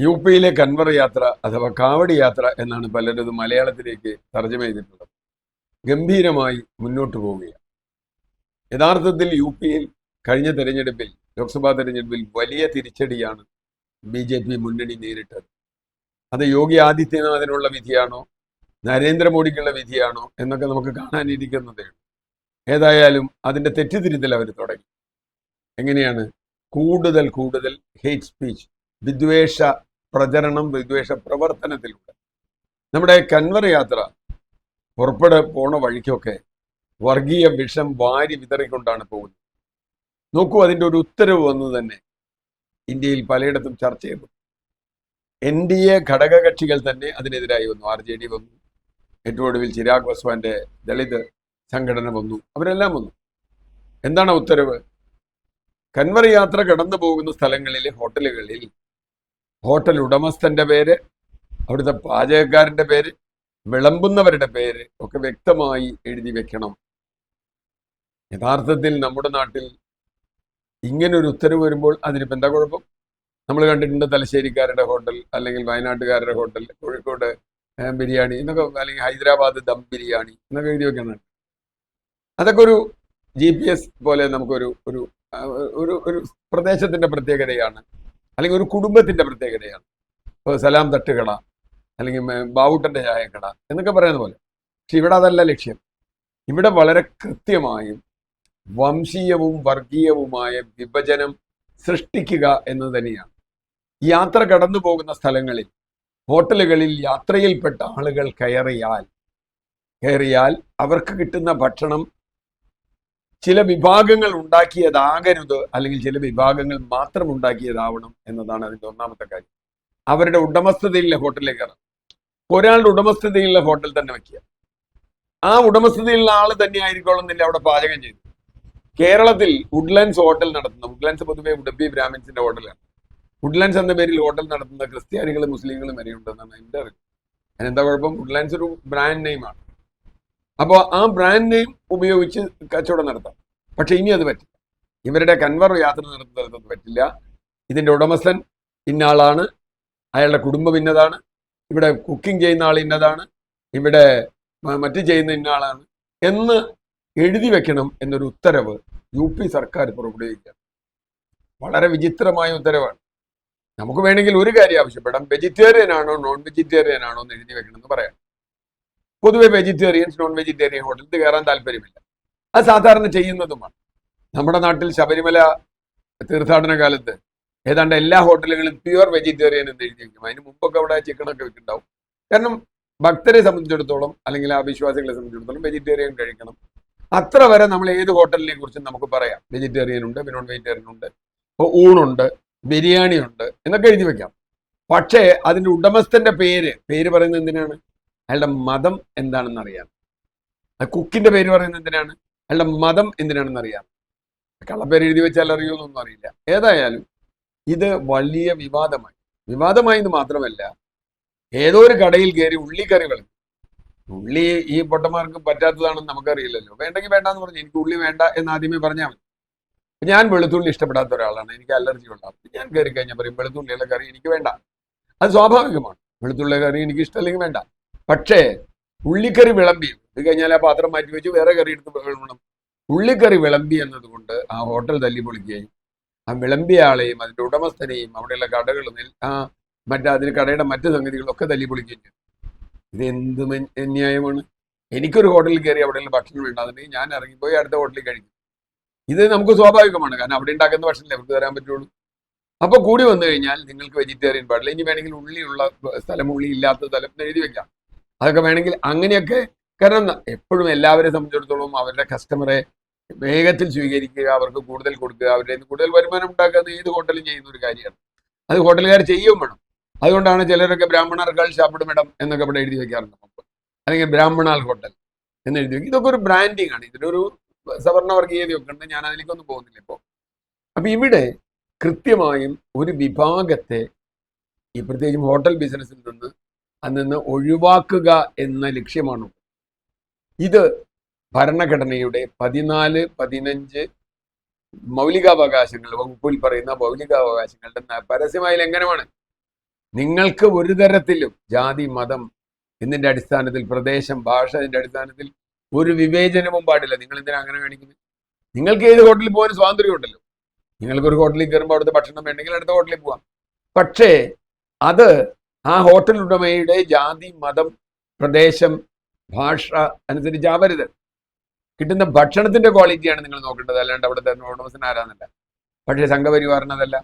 U പിയിലെ കൻവർ യാത്ര അഥവാ കാവടി യാത്ര എന്നാണ് പലരും ഇത് മലയാളത്തിലേക്ക് തർജ്ജമ ചെയ്തിട്ടുള്ളത്. ഗംഭീരമായി മുന്നോട്ട് പോവുകയാണ്. യഥാർത്ഥത്തിൽ യു പിയിൽ കഴിഞ്ഞ തെരഞ്ഞെടുപ്പിൽ, ലോക്സഭാ തെരഞ്ഞെടുപ്പിൽ വലിയ തിരിച്ചടിയാണ് BJP മുന്നണി നേരിട്ടത്. അത് യോഗി ആദിത്യനാഥിനുള്ള വിധിയാണോ നരേന്ദ്രമോദിക്കുള്ള വിധിയാണോ എന്നൊക്കെ നമുക്ക് കാണാനിരിക്കുന്നതേ ഉള്ളൂ. ഏതായാലും അതിന്റെ തെറ്റിതിരുത്തൽ അവർ തുടങ്ങി. എങ്ങനെയാണ്? കൂടുതൽ കൂടുതൽ ഹെയ്റ്റ് സ്പീച്ച്, വിദ്വേഷ പ്രചരണം, വിദ്വേഷ പ്രവർത്തനത്തിലൂടെ. നമ്മുടെ കൻവർ യാത്ര പോണ വഴിക്കൊക്കെ വർഗീയ വിഷം വാരി വിതറിക്കൊണ്ടാണ് പോകുന്നത്. നോക്കൂ, അതിന്റെ ഒരു ഉത്തരവ് വന്നു തന്നെ ഇന്ത്യയിൽ പലയിടത്തും ചർച്ച ചെയ്തു. NDA ഘടകകക്ഷികൾ തന്നെ അതിനെതിരായി വന്നു. RJD വന്നു, ഏറ്റവും ഒടുവിൽ ചിരാഗ് പാസ്വാന്റെ ദളിത് സംഘടന വന്നു, അവരെല്ലാം വന്നു. എന്താണ് ഉത്തരവ്? കൻവർ യാത്ര കടന്നു പോകുന്ന സ്ഥലങ്ങളിലെ ഹോട്ടലുകളിൽ ഹോട്ടൽ ഉടമസ്ഥന്റെ പേര്, അവിടുത്തെ പാചകക്കാരന്റെ പേര്, വിളമ്പുന്നവരുടെ പേര് ഒക്കെ വ്യക്തമായി എഴുതി വെക്കണം. യഥാർത്ഥത്തിൽ നമ്മുടെ നാട്ടിൽ ഇങ്ങനൊരു ഉത്തരവ് വരുമ്പോൾ അതിനിപ്പോൾ എന്താ കുഴപ്പം? നമ്മൾ കണ്ടിട്ടുണ്ട് തലശ്ശേരിക്കാരുടെ ഹോട്ടൽ, അല്ലെങ്കിൽ വയനാട്ടുകാരുടെ ഹോട്ടൽ, കോഴിക്കോട് ബിരിയാണി എന്നൊക്കെ, അല്ലെങ്കിൽ ഹൈദരാബാദ് ദം ബിരിയാണി എന്നൊക്കെ എഴുതി വെക്കണം. അതൊക്കെ ഒരു GPS പോലെ നമുക്കൊരു ഒരു ഒരു പ്രദേശത്തിന്റെ പ്രത്യേകതയാണ്, അല്ലെങ്കിൽ ഒരു കുടുംബത്തിന്റെ പ്രത്യേകതയാണ്. ഇപ്പോൾ സലാം തട്ടുകട, അല്ലെങ്കിൽ ബാവുട്ടന്റെ ചായക്കട എന്നൊക്കെ പറയുന്ന പോലെ. പക്ഷെ ഇവിടെ അതല്ല ലക്ഷ്യം. ഇവിടെ വളരെ കൃത്യമായും വംശീയവും വർഗീയവുമായ വിഭജനം സൃഷ്ടിക്കുക എന്നത് തന്നെയാണ്. യാത്ര കടന്നു പോകുന്ന സ്ഥലങ്ങളിൽ, ഹോട്ടലുകളിൽ യാത്രയിൽപ്പെട്ട ആളുകൾ കയറിയാൽ അവർക്ക് കിട്ടുന്ന ഭക്ഷണം ചില വിഭാഗങ്ങൾ ഉണ്ടാക്കിയതാകരുത്, അല്ലെങ്കിൽ ചില വിഭാഗങ്ങൾ മാത്രം ഉണ്ടാക്കിയതാവണം എന്നതാണ് അതിന്റെ ഒന്നാമത്തെ കാര്യം. അവരുടെ ഉടമസ്ഥതയിലുള്ള ഹോട്ടലിലേക്ക് കയറാം. ഒരാളുടെ ഉടമസ്ഥതയിലുള്ള ഹോട്ടൽ തന്നെ വയ്ക്കുക. ആ ഉടമസ്ഥതയിലുള്ള ആൾ തന്നെ ആയിരിക്കണമെന്നില്ല അവിടെ പാചകം ചെയ്തു. കേരളത്തിൽ വുഡ്ലാൻഡ്സ് ഹോട്ടൽ നടത്തുന്ന, വുഡ്ലാൻഡ്സ് പൊതുവെ ഉഡപ്പി ബ്രാഹ്മിൻസിന്റെ ഹോട്ടലാണ്. വുഡ്ലാൻഡ്സ് എന്ന പേരിൽ ഹോട്ടൽ നടത്തുന്ന ക്രിസ്ത്യാനികളും മുസ്ലിങ്ങളും വരെയുണ്ടെന്നാണ് എൻ്റെ അറിവ്. അതിനെന്താ കുഴപ്പം? വുഡ്ലാൻഡ്സ് ഒരു ബ്രാൻഡ് നെയിമാണ്. അപ്പോൾ ആ ബ്രാൻഡ് നെയിം ഉപയോഗിച്ച് കച്ചവടം നടത്താം. പക്ഷെ ഇനി അത് പറ്റില്ല. ഇവരുടെ കൻവർ യാത്ര നടത്തുന്നത് പറ്റില്ല. ഇതിന്റെ ഉടമസ്ഥൻ ഇന്നയാളാണ്, അയാളുടെ കുടുംബം ഇന്നതാണ്, ഇവിടെ കുക്കിംഗ് ചെയ്യുന്ന ആൾ ഇന്നതാണ്, ഇവിടെ മറ്റു ചെയ്യുന്ന ഇന്നയാളാണ് എന്ന് എഴുതി വെക്കണം എന്നൊരു ഉത്തരവ് UP സർക്കാർ പുറപ്പെടുവിക്കുക. വളരെ വിചിത്രമായ ഉത്തരവാണ്. നമുക്ക് വേണമെങ്കിൽ ഒരു കാര്യം ആവശ്യപ്പെടാം: വെജിറ്റേറിയൻ ആണോ നോൺ വെജിറ്റേറിയൻ ആണോ എന്ന് എഴുതി വെക്കണം എന്ന് പറയാം. പൊതുവെ വെജിറ്റേറിയൻസ് നോൺ വെജിറ്റേറിയൻ ഹോട്ടലിൽ കയറാൻ താല്പര്യമില്ല. അത് സാധാരണ ചെയ്യുന്നതുമാണ്. നമ്മുടെ നാട്ടിൽ ശബരിമല തീർത്ഥാടന കാലത്ത് ഏതാണ്ട് എല്ലാ ഹോട്ടലുകളും പ്യുവർ വെജിറ്റേറിയൻ എന്ന് എഴുതി വയ്ക്കും. അതിന് മുമ്പൊക്കെ അവിടെ ചിക്കനൊക്കെ വെക്കുന്നുണ്ടാവും. കാരണം ഭക്തരെ സംബന്ധിച്ചിടത്തോളം, അല്ലെങ്കിൽ ആ വിശ്വാസികളെ സംബന്ധിച്ചിടത്തോളം വെജിറ്റേറിയൻ കഴിക്കണം. അത്ര വരെ നമ്മൾ ഏത് ഹോട്ടലിനെ കുറിച്ചും നമുക്ക് പറയാം. വെജിറ്റേറിയൻ ഉണ്ട്, നോൺ വെജിറ്റേറിയൻ ഉണ്ട്, ഊണുണ്ട്, ബിരിയാണി ഉണ്ട് എന്നൊക്കെ എഴുതി വെക്കാം. പക്ഷേ അതിന്റെ ഉടമസ്ഥന്റെ പേര് പറയുന്നത് എന്തിനാണ്? അയാളുടെ മതം എന്താണെന്ന് അറിയാം. കുക്കിന്റെ പേര് പറയുന്നത് എന്തിനാണ്? അയാളുടെ മതം എന്തിനാണെന്ന് അറിയാം. കള്ളപ്പേര് എഴുതി വെച്ചാൽ അറിയുമെന്നൊന്നും അറിയില്ല. ഏതായാലും ഇത് വലിയ വിവാദമായി എന്ന് മാത്രമല്ല, ഏതോ ഒരു കടയിൽ കയറി ഉള്ളിക്കറികൾ, ഉള്ളി ഈ പൊട്ടന്മാർക്ക് പറ്റാത്തതാണെന്ന് നമുക്കറിയില്ലല്ലോ, വേണ്ടെങ്കിൽ വേണ്ടാന്ന് പറഞ്ഞു. എനിക്ക് ഉള്ളി വേണ്ട എന്ന് ആദ്യമേ പറഞ്ഞാൽ മതി. ഞാൻ വെളുത്തുള്ളി ഇഷ്ടപ്പെടാത്ത ഒരാളാണ്, എനിക്ക് അലർജി ഉണ്ടാകും. ഞാൻ കയറി കഴിഞ്ഞാൽ പറയും വെളുത്തുള്ളിയുള്ള കറി എനിക്ക് വേണ്ട. അത് സ്വാഭാവികമാണ്. വെളുത്തുള്ള കറി എനിക്ക് ഇഷ്ടമല്ലെങ്കിൽ വേണ്ട. പക്ഷേ ഉള്ളിക്കറി വിളമ്പി ഇത് കഴിഞ്ഞാൽ ആ പാത്രം മാറ്റി വെച്ച് വേറെ കറി എടുത്ത് വിളമ്പണം. ഉള്ളിക്കറി വിളമ്പി എന്നതുകൊണ്ട് ആ ഹോട്ടൽ തല്ലി പൊളിക്കുകയും ആ വിളമ്പിയ ആളെയും അതിന്റെ ഉടമസ്ഥനെയും അവിടെയുള്ള കടകളും അതിന് കടയുടെ മറ്റു സംഗതികളൊക്കെ തല്ലി പൊളിക്കുകയും ചെയ്തു. ഇത് എന്ത് ന്യായമാണ്? എനിക്കൊരു ഹോട്ടലിൽ കയറി അവിടെയുള്ള ഭക്ഷണം വേണ്ടാന്നുണ്ടെങ്കിൽ ഞാൻ ഇറങ്ങിപ്പോയി അടുത്ത ഹോട്ടലിൽ കഴിക്കും. ഇത് നമുക്ക് സ്വാഭാവികമാണ്. കാരണം അവിടെ ഉണ്ടാക്കുന്ന ഭക്ഷണമല്ലേ അവർക്ക് തരാൻ പറ്റുള്ളൂ. അപ്പൊ കൂടി വന്നു കഴിഞ്ഞാൽ നിങ്ങൾക്ക് വെജിറ്റേറിയൻ പാടില്ല. ഇനി വേണമെങ്കിൽ ഉള്ളിയുള്ള സ്ഥലം, ഉള്ളി ഇല്ലാത്ത സ്ഥലം എഴുതി വെക്കാം. അതൊക്കെ വേണമെങ്കിൽ അങ്ങനെയൊക്കെ. കാരണം എപ്പോഴും എല്ലാവരെ സംബന്ധിച്ചിടത്തോളം അവരുടെ കസ്റ്റമറെ വേഗത്തിൽ സ്വീകരിക്കുക, അവർക്ക് കൂടുതൽ കൊടുക്കുക, അവരുടെ കൂടുതൽ വരുമാനം ഉണ്ടാക്കുക ഏത് ഹോട്ടലും ചെയ്യുന്ന ഒരു കാര്യമാണ്. അത് ഹോട്ടലുകാർ ചെയ്യുകയും വേണം. അതുകൊണ്ടാണ് ചിലരൊക്കെ ബ്രാഹ്മണർക്കാൾ ശാപ്പിടുമിടം എന്നൊക്കെ ഇവിടെ എഴുതി വെക്കാറുണ്ട് നമുക്ക്, അല്ലെങ്കിൽ ബ്രാഹ്മണാൽ ഹോട്ടൽ എന്ന് എഴുതി വെക്കും. ഇതൊക്കെ ഒരു ബ്രാൻഡിങ് ആണ്. ഇതിലൊരു സവർണ വർഗീയതയൊക്കെ ഉണ്ട്. ഞാൻ അതിലേക്കൊന്നും പോകുന്നില്ല ഇപ്പോൾ. അപ്പൊ ഇവിടെ കൃത്യമായും ഒരു വിഭാഗത്തെ ഈ പ്രത്യേകിച്ചും ഹോട്ടൽ ബിസിനസ്സിൽ നിന്ന് ഒഴിവാക്കുക എന്ന ലക്ഷ്യമാണ്. ഇത് ഭരണഘടനയുടെ 14, 15 മൗലികാവകാശങ്ങൾ, വകുപ്പിൽ പറയുന്ന മൗലികാവകാശങ്ങളുടെ പരസ്യമായ ലംഘനമാണ്. നിങ്ങൾക്ക് ഒരു തരത്തിലും ജാതി, മതം എന്നതിന്റെ അടിസ്ഥാനത്തിൽ, പ്രദേശം, ഭാഷ ഇതിന്റെ അടിസ്ഥാനത്തിൽ ഒരു വിവേചനവും പാടില്ല. നിങ്ങൾ എന്തിനാ അങ്ങനെ കാണിക്കുന്നത്? നിങ്ങൾക്ക് ഏത് ഹോട്ടലിൽ പോകാൻ സ്വാതന്ത്ര്യം ഉണ്ടല്ലോ. നിങ്ങൾക്ക് ഒരു ഹോട്ടലിൽ കയറുമ്പോൾ അവിടുത്തെ ഭക്ഷണം വേണമെങ്കിൽ അടുത്ത ഹോട്ടലിൽ പോവാം. പക്ഷേ അത് ആ ഹോട്ടൽ ഉടമയുടെ ജാതി, മതം, പ്രദേശം, ഭാഷ അനുസരിച്ചാവരുത്. കിട്ടുന്ന ഭക്ഷണത്തിന്റെ ക്വാളിറ്റിയാണ് നിങ്ങൾ നോക്കേണ്ടത്, അല്ലാണ്ട് അവിടുത്തെ ഉടമസ്ഥൻ ആരാന്നല്ല. പക്ഷേ സംഘപരിവാറിനതല്ല.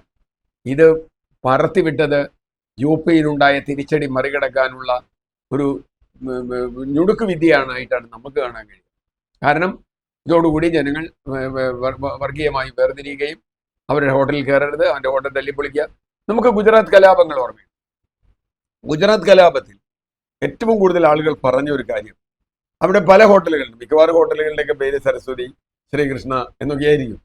ഇത് പറത്തിവിട്ടത് യുപിയിലുണ്ടായ തിരിച്ചടി മറികടക്കാനുള്ള ഒരു ഞുടുക്ക് വിദ്യയായിട്ടാണ് നമുക്ക് കാണാൻ കഴിയുന്നത്. കാരണം ഇതോടുകൂടി ജനങ്ങൾ വർഗീയമായി വേർതിരിയുകയും അവരുടെ ഹോട്ടലിൽ കയറരുത്, അവൻ്റെ ഹോട്ടൽ തല്ലിപ്പൊളിക്കുക. നമുക്ക് ഗുജറാത്ത് കലാപങ്ങൾ ഓർമ്മയുണ്ട്. ഗുജറാത്ത് കലാപത്തിൽ ഏറ്റവും കൂടുതൽ ആളുകൾ പറഞ്ഞ ഒരു കാര്യം, അവിടെ പല ഹോട്ടലുകളുണ്ട്, മിക്കവാറും ഹോട്ടലുകളുടെയൊക്കെ പേര് സരസ്വതി, ശ്രീകൃഷ്ണ എന്നൊക്കെയായിരിക്കും.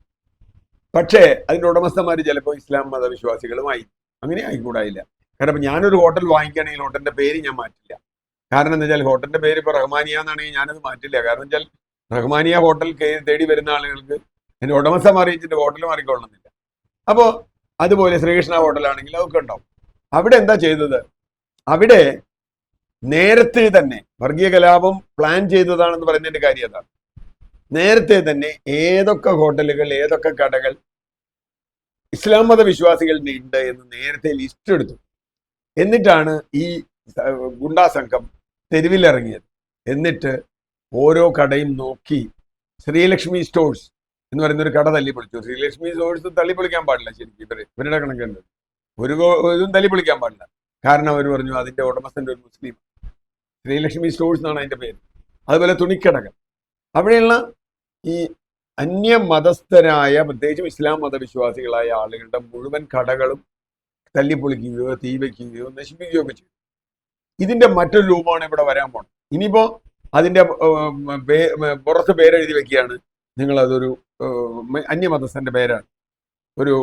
പക്ഷേ അതിൻ്റെ ഉടമസ്ഥന്മാർ ചിലപ്പോൾ ഇസ്ലാം മതവിശ്വാസികളുമായി. അങ്ങനെ ആയിക്കൂടായില്ല. കാരണം ഞാനൊരു ഹോട്ടൽ വാങ്ങിക്കുകയാണെങ്കിൽ ഹോട്ടലിന്റെ പേര് ഞാൻ മാറ്റില്ല. കാരണം എന്താ വെച്ചാൽ ഹോട്ടലിന്റെ പേര് ഇപ്പോൾ റഹ്മാനിയ എന്നാണെങ്കിൽ ഞാനത് മാറ്റില്ല. കാരണം വെച്ചാൽ റഹ്മാനിയ ഹോട്ടൽ തേടി വരുന്ന ആളുകൾക്ക് എൻ്റെ ഉടമസ്ഥ മാറിയിച്ചിട്ട് ഹോട്ടൽ മാറിക്കൊള്ളുന്നില്ല. അപ്പോൾ അതുപോലെ ശ്രീകൃഷ്ണ ഹോട്ടലാണെങ്കിൽ അതൊക്കെ ഉണ്ടാവും. അവിടെ എന്താ ചെയ്തത്? അവിടെ നേരത്തെ തന്നെ വർഗീയ കലാപം പ്ലാൻ ചെയ്തതാണെന്ന് പറയുന്നതിന്റെ കാര്യം അതാണ്. നേരത്തെ തന്നെ ഏതൊക്കെ ഹോട്ടലുകൾ, ഏതൊക്കെ കടകൾ ഇസ്ലാം മത വിശ്വാസികളുടെ ഉണ്ട് എന്ന് നേരത്തെ ലിസ്റ്റ് എടുത്തു. എന്നിട്ടാണ് ഈ ഗുണ്ടാ സംഘം തെരുവിലിറങ്ങിയത്. എന്നിട്ട് ഓരോ കടയും നോക്കി ശ്രീലക്ഷ്മി സ്റ്റോഴ്സ് എന്ന് പറയുന്ന ഒരു കട തല്ലിപ്പൊളിച്ചു. ശ്രീലക്ഷ്മി സ്റ്റോഴ്സ് തള്ളിപ്പൊളിക്കാൻ പാടില്ല. ശരിക്കും ഇവരുടെ കണക്കുണ്ട്, ഒരു ഇതും തല്ലിപ്പൊളിക്കാൻ പാടില്ല. കാരണം അവർ പറഞ്ഞു അതിന്റെ ഉടമസ്ഥന്റെ ഒരു മുസ്ലിം. ശ്രീലക്ഷ്മി സ്റ്റോഴ്സ് എന്നാണ് അതിന്റെ പേര്. അതുപോലെ തുണിക്കടകൾ, അവിടെയുള്ള ഈ അന്യമതസ്ഥരായ പ്രത്യേകിച്ചും ഇസ്ലാം മതവിശ്വാസികളായ ആളുകളുടെ മുഴുവൻ കടകളും തല്ലിപ്പൊളിക്കുകയോ തീ വയ്ക്കുകയോ നശിപ്പിക്കുകയോ ഒക്കെ ചെയ്യും. ഇതിന്റെ മറ്റൊരു രൂപമാണ് ഇവിടെ വരാൻ പോണം. ഇനിയിപ്പോ അതിന്റെ പുറത്ത് പേരെഴുതി വെക്കുകയാണ്, നിങ്ങളതൊരു അന്യമതസ്ഥന്റെ പേരാണ്, ഒരു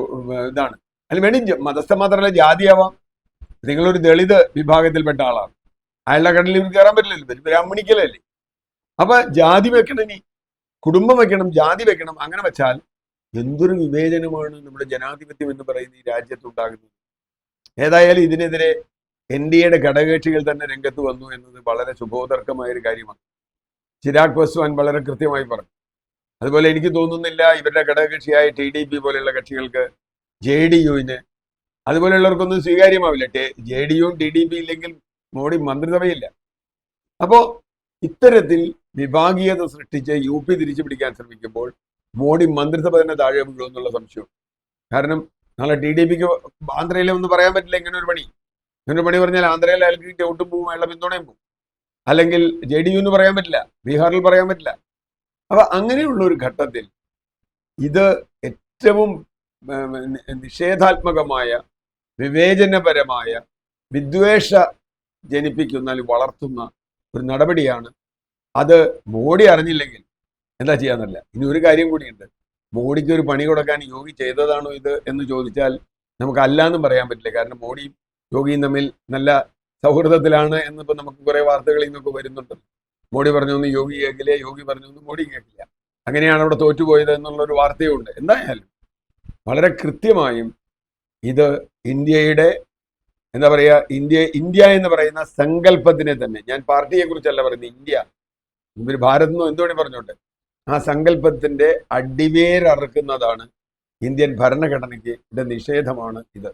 ഇതാണ്. അതിന് വേണ്ടി മതസ്ഥ മാത്രമല്ല ജാതിയാവാം. നിങ്ങളൊരു ദളിത് വിഭാഗത്തിൽപ്പെട്ട ആളാണ്, അയാളുടെ കടലിൽ ഇവർക്ക് കയറാൻ പറ്റില്ലല്ലോ, ബ്രാഹ്മണിക്കലല്ലേ. അപ്പൊ ജാതി വെക്കണം, ഇനി കുടുംബം വെക്കണം, ജാതി വെക്കണം. അങ്ങനെ വെച്ചാൽ എന്തൊരു വിവേചനമാണ് നമ്മുടെ ജനാധിപത്യം എന്ന് പറയുന്ന ഈ രാജ്യത്തുണ്ടാകുന്നത്. ഏതായാലും ഇതിനെതിരെ NDAയുടെ ഘടകകക്ഷികൾ തന്നെ രംഗത്ത് വന്നു എന്നത് വളരെ ശുഭോദർക്കമായ ഒരു കാര്യമാണ്. ചിരാഗ് പാസ്വാൻ വളരെ കൃത്യമായി പറഞ്ഞു. അതുപോലെ എനിക്ക് തോന്നുന്നില്ല ഇവരുടെ ഘടകകക്ഷിയായ TDP പോലെയുള്ള കക്ഷികൾക്ക്, JDUവിന്, അതുപോലെയുള്ളവർക്കൊന്നും സ്വീകാര്യമാവില്ല. JDUവും TDP ഇല്ലെങ്കിൽ മോഡി മന്ത്രിസഭയില്ല. അപ്പോ ഇത്തരത്തിൽ വിഭാഗീയത സൃഷ്ടിച്ച് UP തിരിച്ചു പിടിക്കാൻ ശ്രമിക്കുമ്പോൾ മോഡി മന്ത്രിസഭ തന്നെ താഴെ വീഴുമെന്നുള്ള സംശയം. കാരണം നാളെ TDPക്ക് ആന്ധ്രയിലെ ഒന്നും പറയാൻ പറ്റില്ല. ഇങ്ങനെ ഒരു പണി പറഞ്ഞാൽ ആന്ധ്രയിൽ അയാൾക്ക് ചവിട്ടും പോവും, അയാളുടെ പിന്തുണയും പോവും. അല്ലെങ്കിൽ JDU എന്ന് പറയാൻ പറ്റില്ല, ബീഹാറിൽ പറയാൻ പറ്റില്ല. അപ്പൊ അങ്ങനെയുള്ള ഒരു ഘട്ടത്തിൽ ഇത് ഏറ്റവും നിഷേധാത്മകമായ, വിവേചനപരമായ, വിദ്വേഷ ജനിപ്പിക്കുന്ന, വളർത്തുന്ന ഒരു നടപടിയാണ്. അത് മോഡി അറിഞ്ഞില്ലെങ്കിൽ എന്താ ചെയ്യാന്നല്ല. ഇനി ഒരു കാര്യം കൂടിയുണ്ട്, മോഡിക്ക് ഒരു പണി കൊടുക്കാൻ യോഗി ചെയ്തതാണോ ഇത് എന്ന് ചോദിച്ചാൽ നമുക്ക് അല്ലാന്നും പറയാൻ പറ്റില്ല. കാരണം മോഡിയും യോഗിയും തമ്മിൽ നല്ല സൗഹൃദത്തിലാണ് എന്നിപ്പോൾ നമുക്ക് കുറെ വാർത്തകളിൽ നിന്നൊക്കെ വരുന്നുണ്ട്. മോഡി പറഞ്ഞൊന്നും യോഗി കേൾക്കില്ല, യോഗി പറഞ്ഞൊന്നും മോഡി കേൾക്കില്ല. അങ്ങനെയാണ് അവിടെ തോറ്റുപോയത് എന്നുള്ളൊരു വാർത്തയുണ്ട്. എന്തായാലും വളരെ കൃത്യമായും ഇത് ഇന്ത്യയുടെ എന്താ പറയുക, ഇന്ത്യ എന്ന് പറയുന്ന സങ്കല്പത്തിനെ തന്നെ, ഞാൻ പാർട്ടിയെ കുറിച്ചല്ല പറയുന്നത്, ഇന്ത്യ ഇവർ ഭാരത് എന്നോ എന്തുവേണി പറഞ്ഞോട്ടെ, ആ സങ്കല്പത്തിന്റെ അടിവേരറുക്കുന്നതാണ് ഇന്ത്യൻ ഭരണഘടനയ്ക്ക് നിഷേധമാണ് ഇത്.